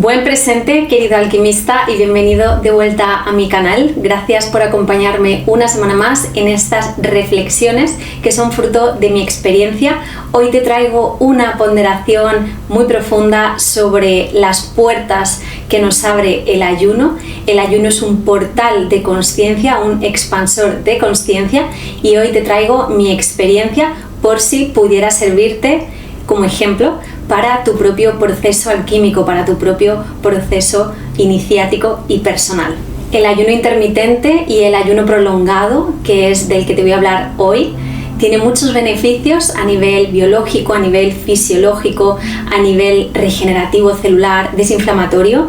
Buen presente, querido alquimista, y bienvenido de vuelta a mi canal. Gracias por acompañarme una semana más en estas reflexiones que son fruto de mi experiencia. Hoy te traigo una ponderación muy profunda sobre las puertas que nos abre el ayuno. El ayuno es un portal de consciencia, un expansor de consciencia, y hoy te traigo mi experiencia por si pudiera servirte como ejemplo para tu propio proceso alquímico, para tu propio proceso iniciático y personal. El ayuno intermitente y el ayuno prolongado, que es del que te voy a hablar hoy, tiene muchos beneficios a nivel biológico, a nivel fisiológico, a nivel regenerativo celular, desinflamatorio,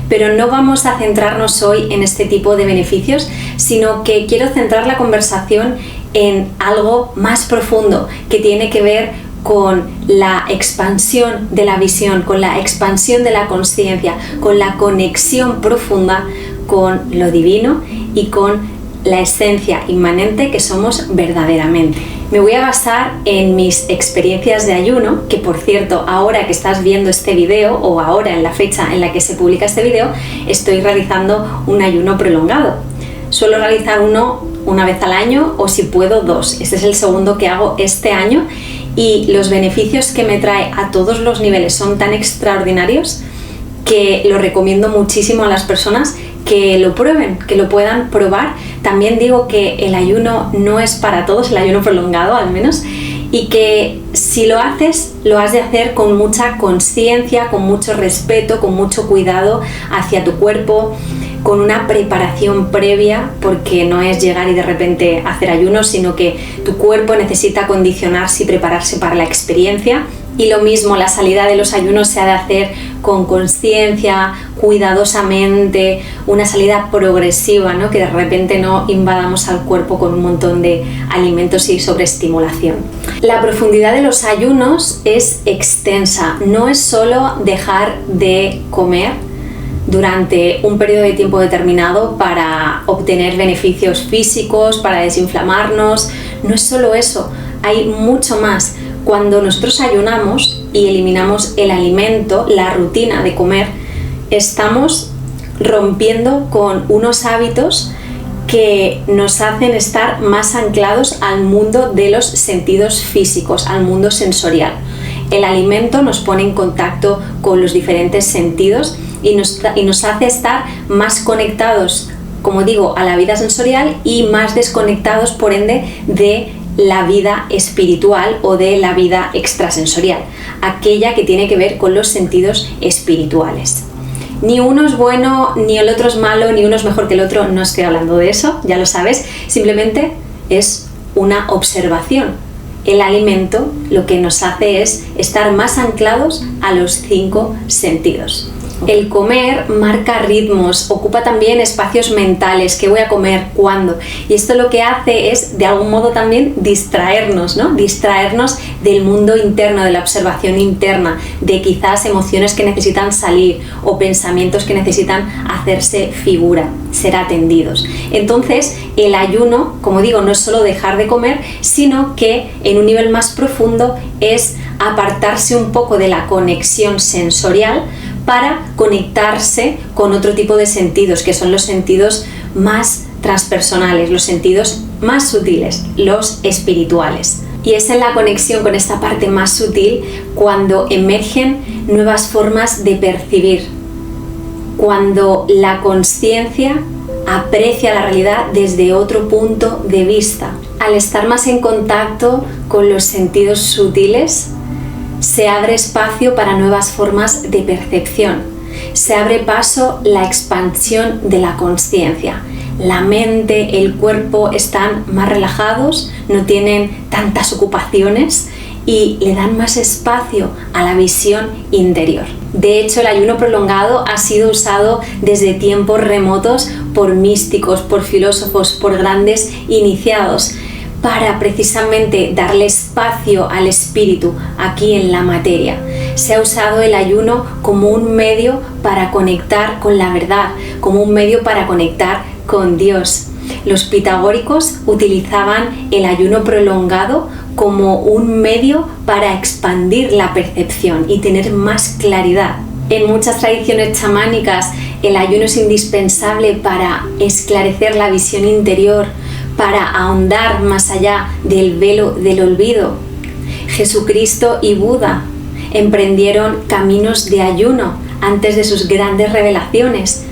pero no vamos a centrarnos hoy en este tipo de beneficios, sino que quiero centrar la conversación en algo más profundo que tiene que ver con la expansión de la visión, con la expansión de la consciencia, con la conexión profunda con lo divino y con la esencia inmanente que somos verdaderamente. Me voy a basar en mis experiencias de ayuno, que por cierto, ahora que estás viendo este video o ahora en la fecha en la que se publica este video, estoy realizando un ayuno prolongado. Suelo realizar uno una vez al año o si puedo dos. Este es el segundo que hago este año. Y los beneficios que me trae a todos los niveles son tan extraordinarios que lo recomiendo muchísimo a las personas que lo prueben, que lo puedan probar. También digo que el ayuno no es para todos, el ayuno prolongado al menos, y que si lo haces, lo has de hacer con mucha conciencia, con mucho respeto, con mucho cuidado hacia tu cuerpo, con una preparación previa, porque no es llegar y de repente hacer ayuno, sino que tu cuerpo necesita condicionarse y prepararse para la experiencia. Y lo mismo, la salida de los ayunos se ha de hacer con conciencia, cuidadosamente, una salida progresiva, ¿no? Que de repente no invadamos al cuerpo con un montón de alimentos y sobreestimulación. La profundidad de los ayunos es extensa, no es solo dejar de comer durante un periodo de tiempo determinado para obtener beneficios físicos, para desinflamarnos. No es solo eso, hay mucho más. Cuando nosotros ayunamos y eliminamos el alimento, la rutina de comer, estamos rompiendo con unos hábitos que nos hacen estar más anclados al mundo de los sentidos físicos, al mundo sensorial. El alimento nos pone en contacto con los diferentes sentidos y nos hace estar más conectados, como digo, a la vida sensorial y más desconectados, por ende, de la vida espiritual o de la vida extrasensorial, aquella que tiene que ver con los sentidos espirituales. Ni uno es bueno, ni el otro es malo, ni uno es mejor que el otro, no estoy hablando de eso, ya lo sabes, simplemente es una observación. El alimento lo que nos hace es estar más anclados a los 5 sentidos. El comer marca ritmos, ocupa también espacios mentales, qué voy a comer, cuándo. Y esto lo que hace es, de algún modo también, distraernos, ¿no? Distraernos del mundo interno, de la observación interna, de quizás emociones que necesitan salir o pensamientos que necesitan hacerse figura, ser atendidos. Entonces, el ayuno, como digo, no es solo dejar de comer, sino que en un nivel más profundo es apartarse un poco de la conexión sensorial para conectarse con otro tipo de sentidos, que son los sentidos más transpersonales, los sentidos más sutiles, los espirituales. Y es en la conexión con esta parte más sutil cuando emergen nuevas formas de percibir, cuando la conciencia aprecia la realidad desde otro punto de vista. Al estar más en contacto con los sentidos sutiles, se abre espacio para nuevas formas de percepción. Se abre paso la expansión de la consciencia. La mente, el cuerpo están más relajados, no tienen tantas ocupaciones y le dan más espacio a la visión interior. De hecho, el ayuno prolongado ha sido usado desde tiempos remotos por místicos, por filósofos, por grandes iniciados, para precisamente darle espacio al espíritu aquí en la materia. Se ha usado el ayuno como un medio para conectar con la verdad, como un medio para conectar con Dios. Los pitagóricos utilizaban el ayuno prolongado como un medio para expandir la percepción y tener más claridad. En muchas tradiciones chamánicas el ayuno es indispensable para esclarecer la visión interior, para ahondar más allá del velo del olvido. Jesucristo y Buda emprendieron caminos de ayuno antes de sus grandes revelaciones.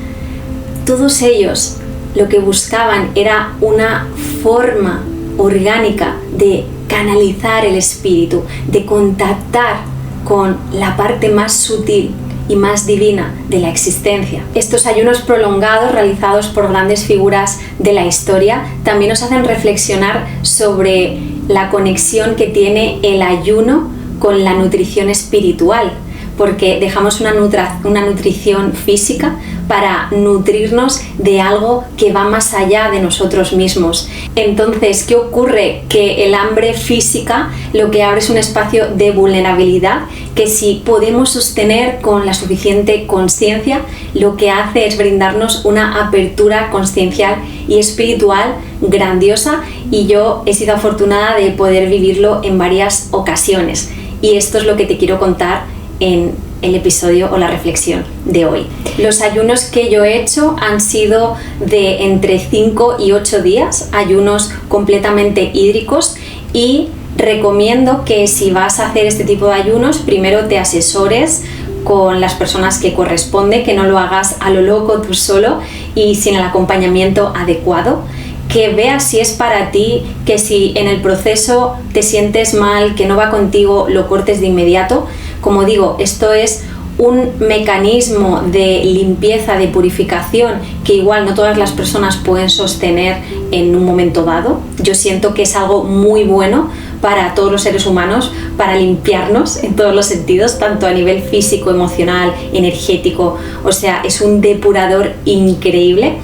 Todos ellos lo que buscaban era una forma orgánica de canalizar el espíritu, de contactar con la parte más sutil y más divina de la existencia. Estos ayunos prolongados realizados por grandes figuras de la historia también nos hacen reflexionar sobre la conexión que tiene el ayuno con la nutrición espiritual, porque dejamos una nutrición física para nutrirnos de algo que va más allá de nosotros mismos. Entonces, ¿qué ocurre? Que el hambre física lo que abre es un espacio de vulnerabilidad que, si podemos sostener con la suficiente conciencia, lo que hace es brindarnos una apertura consciencial y espiritual grandiosa, y yo he sido afortunada de poder vivirlo en varias ocasiones, y esto es lo que te quiero contar en el episodio o la reflexión de hoy. Los ayunos que yo he hecho han sido de entre 5 y 8 días, ayunos completamente hídricos, y recomiendo que si vas a hacer este tipo de ayunos, primero te asesores con las personas que corresponde, que no lo hagas a lo loco tú solo y sin el acompañamiento adecuado, que veas si es para ti, que si en el proceso te sientes mal, que no va contigo, lo cortes de inmediato. Como digo, esto es un mecanismo de limpieza, de purificación, que igual no todas las personas pueden sostener en un momento dado. Yo siento que es algo muy bueno para todos los seres humanos, para limpiarnos en todos los sentidos, tanto a nivel físico, emocional, energético. O sea, es un depurador increíble,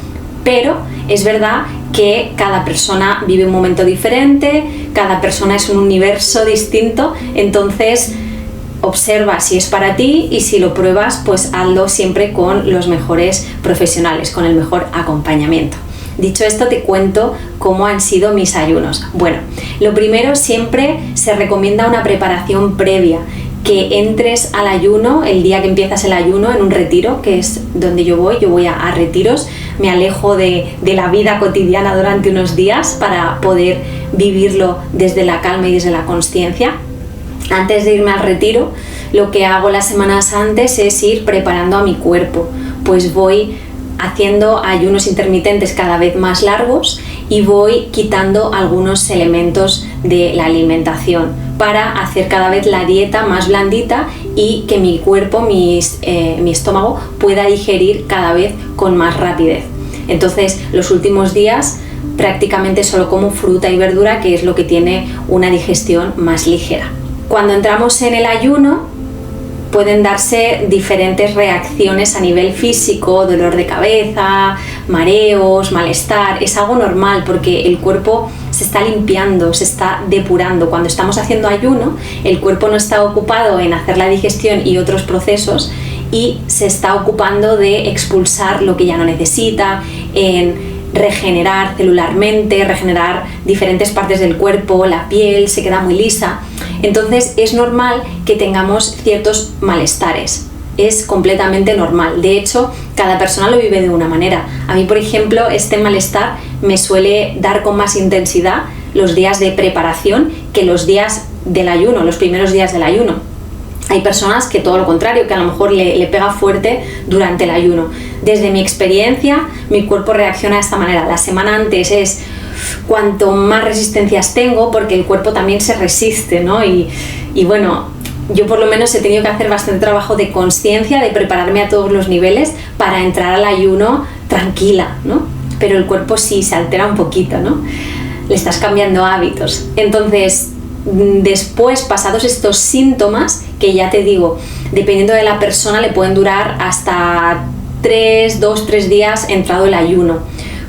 pero es verdad que cada persona vive un momento diferente, cada persona es un universo distinto, entonces observa si es para ti, y si lo pruebas, pues hazlo siempre con los mejores profesionales, con el mejor acompañamiento. Dicho esto, te cuento cómo han sido mis ayunos. Bueno, lo primero, siempre se recomienda una preparación previa, que entres al ayuno el día que empiezas el ayuno en un retiro, que es donde yo voy a retiros, me alejo de la vida cotidiana durante unos días para poder vivirlo desde la calma y desde la consciencia. Antes de irme al retiro, lo que hago las semanas antes es ir preparando a mi cuerpo, pues voy haciendo ayunos intermitentes cada vez más largos y voy quitando algunos elementos de la alimentación para hacer cada vez la dieta más blandita y que mi cuerpo, mi estómago, pueda digerir cada vez con más rapidez. Entonces, los últimos días prácticamente solo como fruta y verdura, que es lo que tiene una digestión más ligera. Cuando entramos en el ayuno, pueden darse diferentes reacciones a nivel físico, dolor de cabeza, mareos, malestar. Es algo normal porque el cuerpo se está limpiando, se está depurando. Cuando estamos haciendo ayuno, el cuerpo no está ocupado en hacer la digestión y otros procesos, y se está ocupando de expulsar lo que ya no necesita, en regenerar celularmente, regenerar diferentes partes del cuerpo, la piel se queda muy lisa. Entonces es normal que tengamos ciertos malestares, es completamente normal. De hecho, cada persona lo vive de una manera. A mí, por ejemplo, este malestar me suele dar con más intensidad los días de preparación que los días del ayuno, los primeros días del ayuno. Hay personas que todo lo contrario, que a lo mejor le pega fuerte durante el ayuno. Desde mi experiencia, mi cuerpo reacciona de esta manera. La semana antes es cuanto más resistencias tengo, porque el cuerpo también se resiste, ¿no? Y bueno, yo por lo menos he tenido que hacer bastante trabajo de conciencia, de prepararme a todos los niveles para entrar al ayuno tranquila, ¿no? Pero el cuerpo sí se altera un poquito, ¿no? Le estás cambiando hábitos. Entonces, después, pasados estos síntomas, que ya te digo, dependiendo de la persona, le pueden durar hasta 2-3 días entrado el ayuno,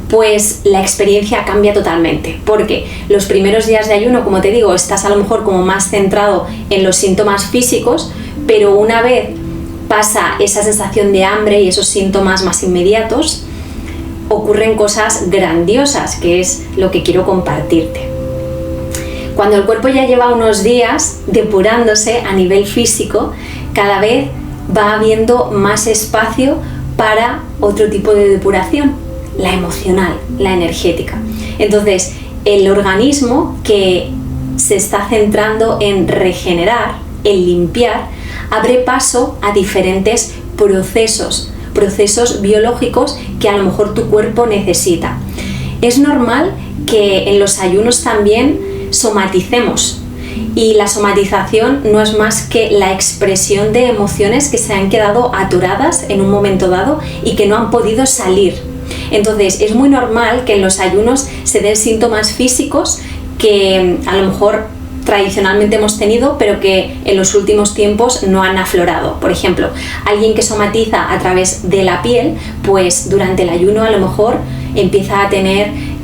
pues la experiencia cambia totalmente, porque los primeros días de ayuno, como te digo, estás a lo mejor como más centrado en los síntomas físicos, pero una vez pasa esa sensación de hambre y esos síntomas más inmediatos, ocurren cosas grandiosas, que es lo que quiero compartirte. Cuando el cuerpo ya lleva unos días depurándose a nivel físico, cada vez va habiendo más espacio para otro tipo de depuración, la emocional, la energética. Entonces, el organismo que se está centrando en regenerar, en limpiar, abre paso a diferentes procesos biológicos que a lo mejor tu cuerpo necesita. Es normal que en los ayunos también somaticemos, y la somatización no es más que la expresión de emociones que se han quedado atoradas en un momento dado y que no han podido salir. Entonces es muy normal que en los ayunos se den síntomas físicos que a lo mejor tradicionalmente hemos tenido, pero que en los últimos tiempos no han aflorado. Por ejemplo, alguien que somatiza a través de la piel, pues durante el ayuno a lo mejor empieza a tener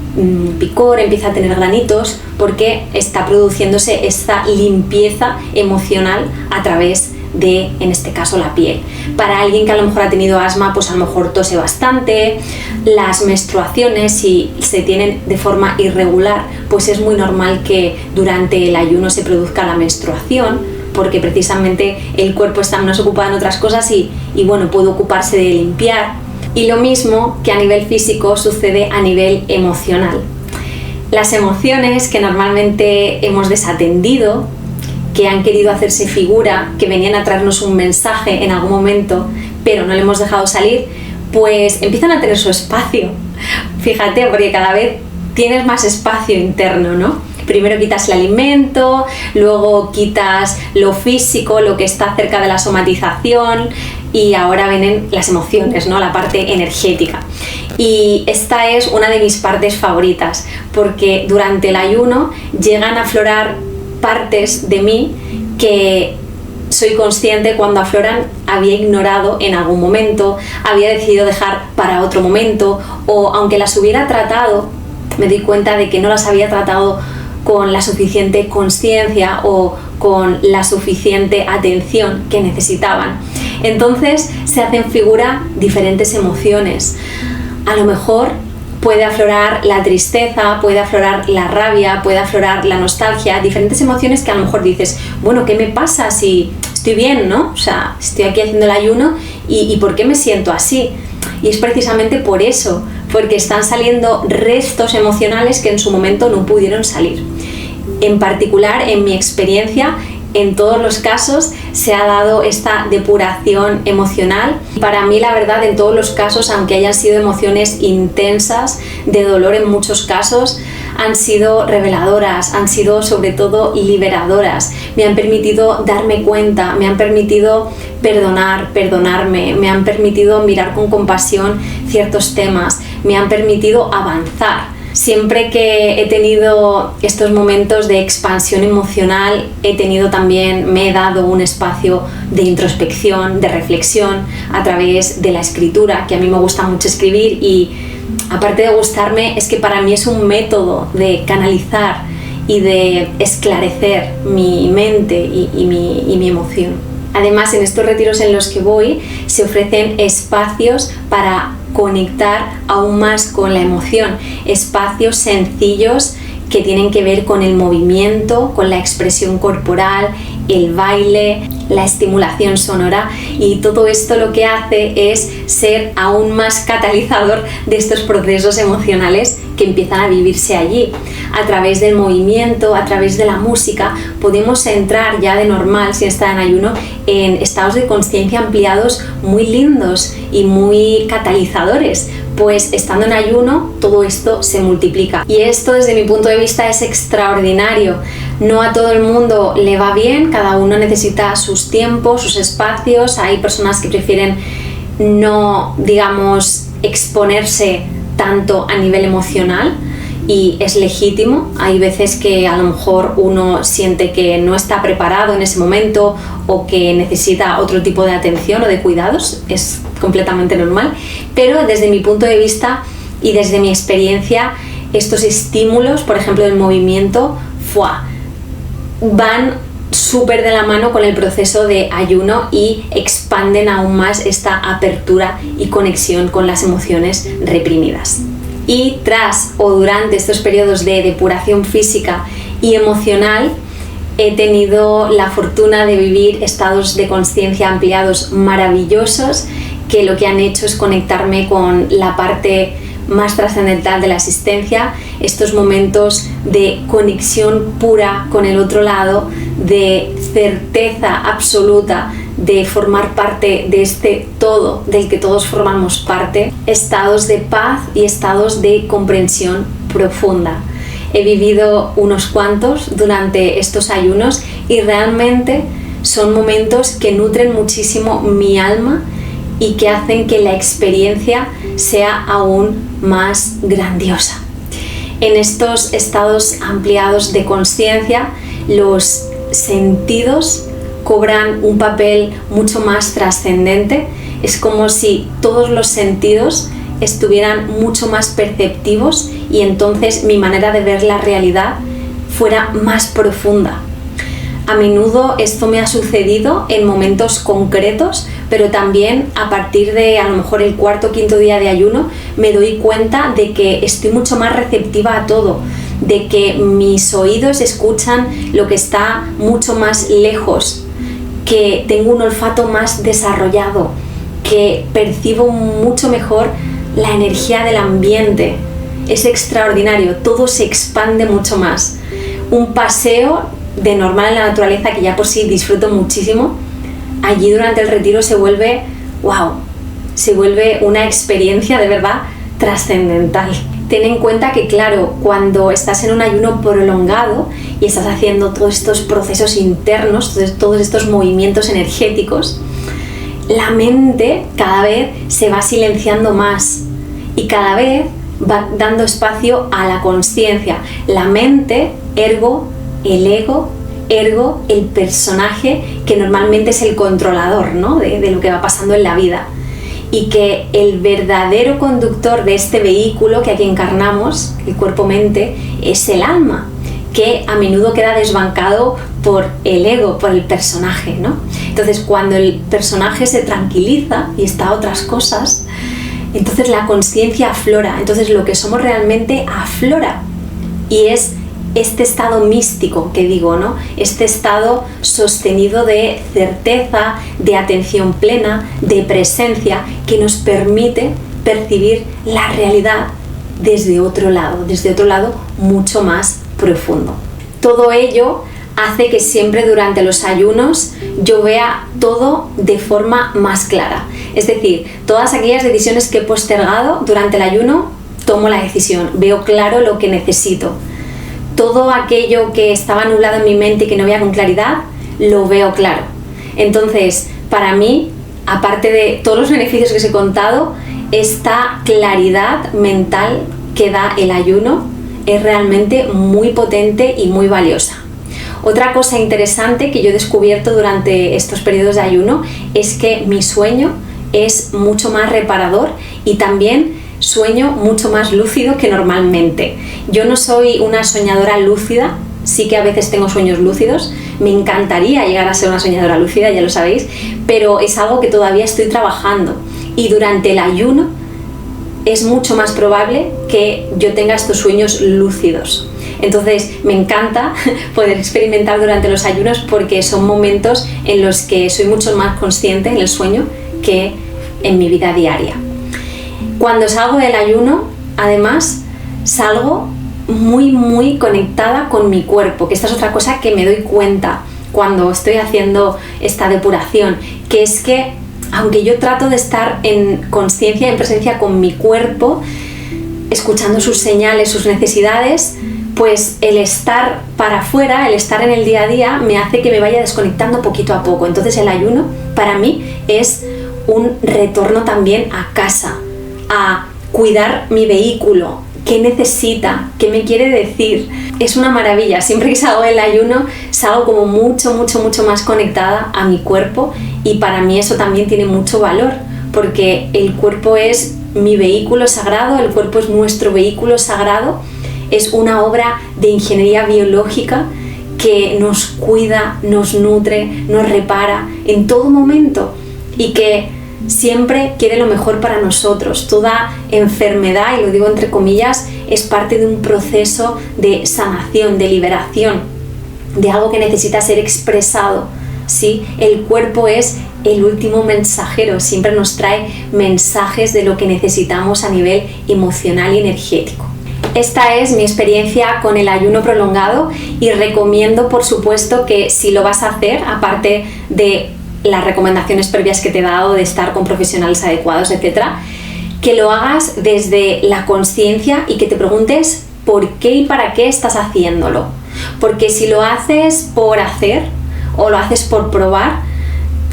picor, empieza a tener granitos, porque está produciéndose esta limpieza emocional a través de, en este caso, la piel. Para alguien que a lo mejor ha tenido asma, pues a lo mejor tose bastante. Las menstruaciones, si se tienen de forma irregular, pues es muy normal que durante el ayuno se produzca la menstruación, porque precisamente el cuerpo está más ocupado en otras cosas y bueno, puede ocuparse de limpiar. Y lo mismo que a nivel físico sucede a nivel emocional. Las emociones que normalmente hemos desatendido, que han querido hacerse figura, que venían a traernos un mensaje en algún momento, pero no le hemos dejado salir, pues empiezan a tener su espacio. Fíjate, porque cada vez tienes más espacio interno, ¿no? Primero quitas el alimento, luego quitas lo físico, lo que está cerca de la somatización, y ahora vienen las emociones, ¿no? La parte energética. Y esta es una de mis partes favoritas, porque durante el ayuno llegan a aflorar partes de mí que soy consciente cuando afloran había ignorado en algún momento, había decidido dejar para otro momento, o aunque las hubiera tratado, me doy cuenta de que no las había tratado con la suficiente conciencia o con la suficiente atención que necesitaban. Entonces se hacen figura diferentes emociones. A lo mejor puede aflorar la tristeza, puede aflorar la rabia, puede aflorar la nostalgia, diferentes emociones que a lo mejor dices, bueno, ¿qué me pasa si estoy bien, no? O sea, estoy aquí haciendo el ayuno y ¿por qué me siento así? Y es precisamente por eso, porque están saliendo restos emocionales que en su momento no pudieron salir. En particular, en mi experiencia, en todos los casos se ha dado esta depuración emocional. Para mí, la verdad, en todos los casos, aunque hayan sido emociones intensas, de dolor en muchos casos, han sido reveladoras, han sido sobre todo liberadoras. Me han permitido darme cuenta, me han permitido perdonarme, me han permitido mirar con compasión ciertos temas, me han permitido avanzar. Siempre que he tenido estos momentos de expansión emocional, me he dado un espacio de introspección, de reflexión a través de la escritura, que a mí me gusta mucho escribir, y aparte de gustarme, es que para mí es un método de canalizar y de esclarecer mi mente y mi emoción. Además, en estos retiros en los que voy se ofrecen espacios para conectar aún más con la emoción, espacios sencillos que tienen que ver con el movimiento, con la expresión corporal, el baile, la estimulación sonora, y todo esto lo que hace es ser aún más catalizador de estos procesos emocionales que empiezan a vivirse allí. A través del movimiento, a través de la música, podemos entrar ya de normal, si está en ayuno, en estados de conciencia ampliados muy lindos y muy catalizadores, pues estando en ayuno todo esto se multiplica. Y esto, desde mi punto de vista, es extraordinario. No a todo el mundo le va bien, cada uno necesita sus tiempos, sus espacios. Hay personas que prefieren no, digamos, exponerse tanto a nivel emocional, y es legítimo. Hay veces que a lo mejor uno siente que no está preparado en ese momento o que necesita otro tipo de atención o de cuidados, es completamente normal, pero desde mi punto de vista y desde mi experiencia, estos estímulos, por ejemplo del movimiento, van súper de la mano con el proceso de ayuno y expanden aún más esta apertura y conexión con las emociones reprimidas. Y tras o durante estos periodos de depuración física y emocional, He tenido la fortuna de vivir estados de conciencia ampliados maravillosos que lo que han hecho es conectarme con la parte más trascendental de la existencia, estos momentos de conexión pura con el otro lado, de certeza absoluta de formar parte de este todo del que todos formamos parte, estados de paz y estados de comprensión profunda. He vivido unos cuantos durante estos ayunos y realmente son momentos que nutren muchísimo mi alma y que hacen que la experiencia sea aún más grandiosa. En estos estados ampliados de conciencia, los sentidos cobran un papel mucho más trascendente. Es como si todos los sentidos estuvieran mucho más perceptivos y entonces mi manera de ver la realidad fuera más profunda. A menudo esto me ha sucedido en momentos concretos, pero también a partir de a lo mejor el cuarto o quinto día de ayuno me doy cuenta de que estoy mucho más receptiva a todo, de que mis oídos escuchan lo que está mucho más lejos, que tengo un olfato más desarrollado, que percibo mucho mejor la energía del ambiente. Es extraordinario, todo se expande mucho más. Un paseo de normal en la naturaleza, que ya por sí disfruto muchísimo, allí durante el retiro se vuelve wow, se vuelve una experiencia de verdad trascendental. Ten en cuenta que claro, cuando estás en un ayuno prolongado y estás haciendo todos estos procesos internos, todos estos movimientos energéticos, la mente cada vez se va silenciando más y cada vez va dando espacio a la consciencia. La mente, ergo el ego, ergo el personaje que normalmente es el controlador, ¿no? de lo que va pasando en la vida. Y que el verdadero conductor de este vehículo que aquí encarnamos, el cuerpo-mente, es el alma, que a menudo queda desbancado por el ego, por el personaje, ¿no? Entonces, cuando el personaje se tranquiliza y está a otras cosas, entonces la conciencia aflora, entonces lo que somos realmente aflora. Y es este estado místico que digo, ¿no? Este estado sostenido de certeza, de atención plena, de presencia, que nos permite percibir la realidad desde otro lado mucho más profundo. Todo ello hace que siempre durante los ayunos yo vea todo de forma más clara. Es decir, todas aquellas decisiones que he postergado durante el ayuno, tomo la decisión, veo claro lo que necesito. Todo aquello que estaba nublado en mi mente y que no veía con claridad, lo veo claro. Entonces, para mí, aparte de todos los beneficios que os he contado, esta claridad mental que da el ayuno es realmente muy potente y muy valiosa. Otra cosa interesante que yo he descubierto durante estos periodos de ayuno es que mi sueño es mucho más reparador y también sueño mucho más lúcido que normalmente. Yo no soy una soñadora lúcida, sí que a veces tengo sueños lúcidos, me encantaría llegar a ser una soñadora lúcida, ya lo sabéis, pero es algo que todavía estoy trabajando y durante el ayuno es mucho más probable que yo tenga estos sueños lúcidos. Entonces me encanta poder experimentar durante los ayunos porque son momentos en los que soy mucho más consciente en el sueño que en mi vida diaria. Cuando salgo del ayuno, además, salgo muy conectada con mi cuerpo, que esta es otra cosa que me doy cuenta cuando estoy haciendo esta depuración, que es que aunque yo trato de estar en conciencia y en presencia con mi cuerpo, escuchando sus señales, sus necesidades, pues el estar para afuera, el estar en el día a día, me hace que me vaya desconectando poquito a poco. Entonces el ayuno para mí es un retorno también a casa, a cuidar mi vehículo, qué necesita, qué me quiere decir. Es una maravilla, siempre que salgo del ayuno salgo como mucho más conectada a mi cuerpo y para mí eso también tiene mucho valor porque el cuerpo es mi vehículo sagrado, el cuerpo es nuestro vehículo sagrado, es una obra de ingeniería biológica que nos cuida, nos nutre, nos repara en todo momento y que siempre quiere lo mejor para nosotros. Toda enfermedad, y lo digo entre comillas, es parte de un proceso de sanación, de liberación. de algo que necesita ser expresado, ¿sí? El cuerpo es el último mensajero, siempre nos trae mensajes de lo que necesitamos a nivel emocional y energético. Esta es mi experiencia con el ayuno prolongado y recomiendo, por supuesto, que si lo vas a hacer, aparte de las recomendaciones previas que te he dado de estar con profesionales adecuados, etcétera, que lo hagas desde la conciencia y que te preguntes por qué y para qué estás haciéndolo. Porque si lo haces por hacer o lo haces por probar,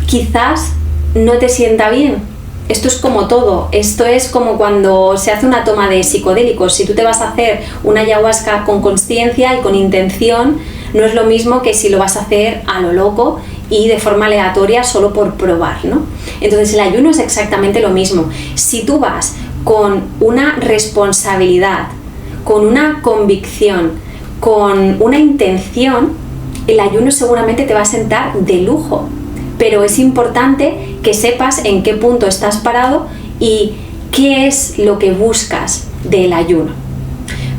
quizás no te sienta bien. Esto es como todo, esto es como cuando se hace una toma de psicodélicos. Si tú te vas a hacer una ayahuasca con consciencia y con intención, no es lo mismo que si lo vas a hacer a lo loco y de forma aleatoria solo por probar, ¿no? Entonces el ayuno es exactamente lo mismo. Si tú vas con una responsabilidad, con una convicción, con una intención, el ayuno seguramente te va a sentar de lujo. Pero es importante que sepas en qué punto estás parado y qué es lo que buscas del ayuno.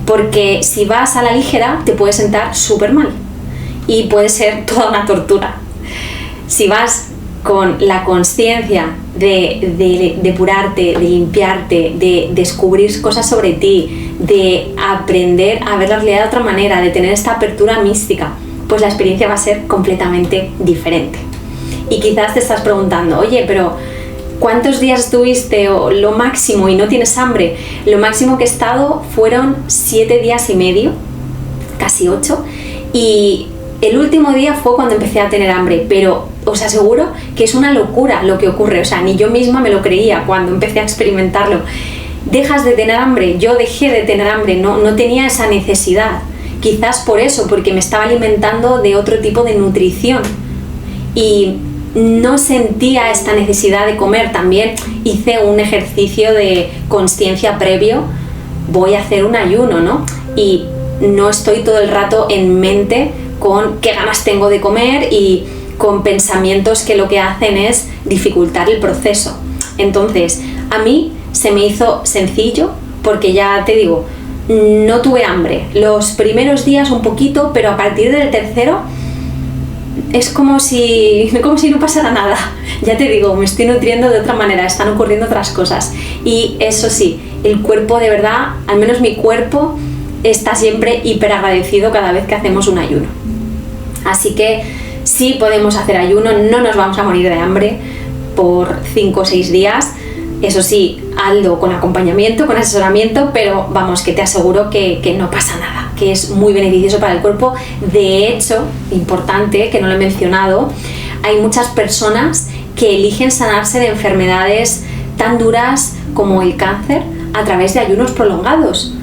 Porque si vas a la ligera te puede sentar súper mal y puede ser toda una tortura. Si vas con la conciencia de depurarte, de limpiarte, de descubrir cosas sobre ti, de aprender a ver la realidad de otra manera, de tener esta apertura mística, pues la experiencia va a ser completamente diferente. Y quizás te estás preguntando, oye, pero ¿cuántos días estuviste o lo máximo y no tienes hambre? Lo máximo que he estado fueron 7 días y medio, casi 8, y el último día fue cuando empecé a tener hambre, pero os aseguro que es una locura lo que ocurre, o sea, ni yo misma me lo creía cuando empecé a experimentarlo. Dejas de tener hambre, yo dejé de tener hambre, no tenía esa necesidad, quizás por eso, porque me estaba alimentando de otro tipo de nutrición y no sentía esta necesidad de comer. También hice un ejercicio de conciencia previo, voy a hacer un ayuno, ¿no? Y no estoy todo el rato en mente con qué ganas tengo de comer y con pensamientos que lo que hacen es dificultar el proceso. Entonces, a mí se me hizo sencillo porque ya te digo, no tuve hambre. Los primeros días un poquito, pero a partir del tercero es como si no pasara nada. Ya te digo, me estoy nutriendo de otra manera, están ocurriendo otras cosas. Y eso sí, el cuerpo de verdad, al menos mi cuerpo, está siempre hiper agradecido cada vez que hacemos un ayuno. Así que sí podemos hacer ayuno, no nos vamos a morir de hambre por 5 o 6 días. Eso sí, hazlo con acompañamiento, con asesoramiento, pero vamos, que te aseguro que no pasa nada, que es muy beneficioso para el cuerpo. De hecho, importante, que no lo he mencionado, hay muchas personas que eligen sanarse de enfermedades tan duras como el cáncer a través de ayunos prolongados.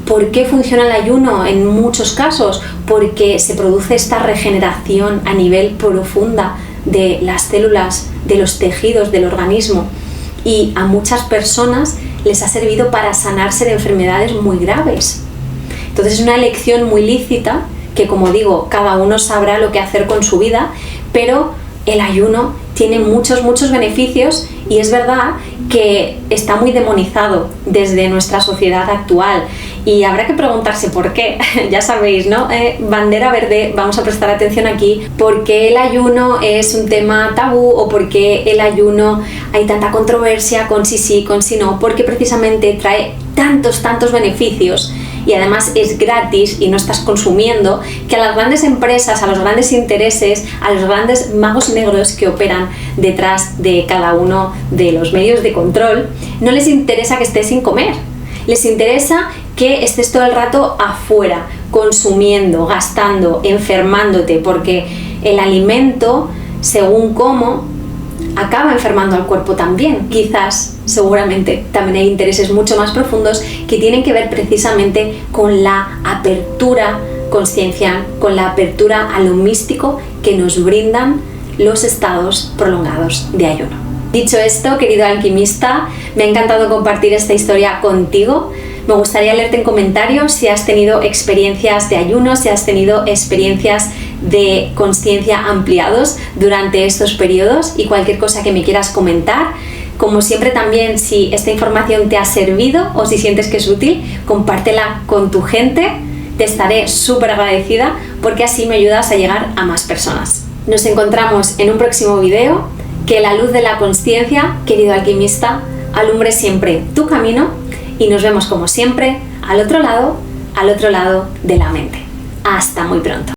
¿Por qué funciona el ayuno en muchos casos? Porque se produce esta regeneración a nivel profunda de las células, de los tejidos del organismo. Y a muchas personas les ha servido para sanarse de enfermedades muy graves. Entonces es una elección muy lícita que, como digo, cada uno sabrá lo que hacer con su vida, pero el ayuno tiene muchos beneficios y es verdad que está muy demonizado desde nuestra sociedad actual y habrá que preguntarse por qué. Ya sabéis, ¿no? Bandera verde, vamos a prestar atención aquí. ¿Por qué el ayuno es un tema tabú o por qué el ayuno hay tanta controversia con sí, con sí no? Porque precisamente trae tantos beneficios y además es gratis y no estás consumiendo, que a las grandes empresas, a los grandes intereses, a los grandes magos negros que operan detrás de cada uno de los medios de control, no les interesa que estés sin comer. Les interesa que estés todo el rato afuera, consumiendo, gastando, enfermándote, porque el alimento, según cómo, acaba enfermando al cuerpo también. Quizás, seguramente, también hay intereses mucho más profundos que tienen que ver precisamente con la apertura consciencial, con la apertura a lo místico que nos brindan los estados prolongados de ayuno. Dicho esto, querido alquimista, me ha encantado compartir esta historia contigo. Me gustaría leerte en comentarios si has tenido experiencias de ayuno, si has tenido experiencias de conciencia ampliados durante estos periodos y cualquier cosa que me quieras comentar. Como siempre también, si esta información te ha servido o si sientes que es útil, compártela con tu gente, te estaré súper agradecida porque así me ayudas a llegar a más personas. Nos encontramos en un próximo video. Que la luz de la consciencia, querido alquimista, alumbre siempre tu camino y nos vemos como siempre al otro lado de la mente. Hasta muy pronto.